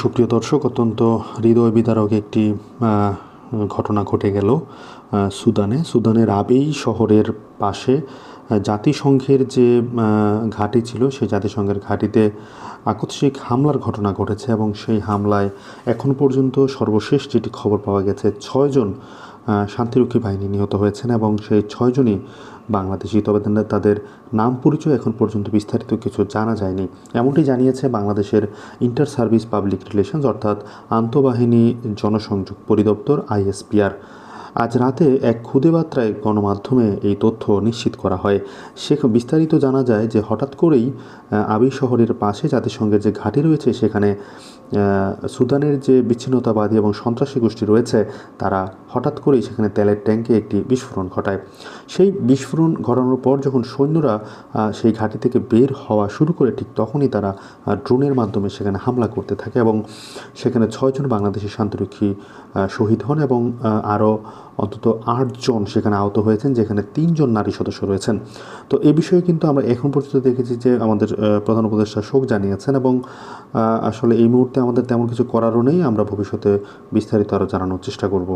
সুপ্রিয় দর্শক, অত্যন্ত হৃদয় বিদারক একটি ঘটনা ঘটে গেল সুদানের আবেই শহরের পাশে জাতিসংঘের যে ঘাঁটি ছিল, সেই জাতিসংঘের ঘাঁটিতে আকস্মিক হামলার ঘটনা ঘটেছে এবং সেই হামলায় এখন পর্যন্ত সর্বশেষ যেটি খবর পাওয়া গেছে 6 জন শান্তিরক্ষী বাহিনী নিহত হয়েছেন এবং সেই 6 জনই বাংলাদেশি। তবে তাদের নাম পরিচয় এখন পর্যন্ত বিস্তারিত কিছু জানা যায়নি। এমনটি জানিয়েছে বাংলাদেশের ইন্টার সার্ভিস পাবলিক রিলেশনস অর্থাৎ আন্তঃবাহিনী জনসংযোগ পরিদপ্তর ISPR। আজ রাতে এক খুদে বার্তায় গণমাধ্যমে এই তথ্য নিশ্চিত করা হয়। বিস্তারিত জানা যায় যে হঠাৎ করেই আবিই শহরের পাশে জাতিসংঘের যে ঘাঁটি রয়েছে সেখানে সুদানের যে বিচ্ছিন্নতাবাদী এবং সন্ত্রাসী গোষ্ঠী রয়েছে তারা হঠাৎ করেই সেখানে তেলের ট্যাঙ্কে একটি বিস্ফোরণ ঘটায়। সেই বিস্ফোরণ ঘটানোর পর যখন সৈন্যরা সেই ঘাঁটি থেকে বের হওয়া শুরু করে, ঠিক তখনই তারা ড্রোনের মাধ্যমে সেখানে হামলা করতে থাকে এবং সেখানে 6 জন বাংলাদেশি শান্তিরক্ষী শহীদ হন এবং আরও অন্তত 8 জন সেখানে আহত হয়েছেন, যেখানে 3 জন নারী সদস্য রয়েছেন। তো এই বিষয়ে কিন্তু আমরা এখন পর্যন্ত দেখেছি যে আমাদের প্রধান উপদেষ্টা শোক জানিয়েছেন এবং আসলে এই মুহূর্তে আমাদের তেমন কিছু করারও নেই। আমরা ভবিষ্যতে বিস্তারিত আরও জানানোর চেষ্টা করব।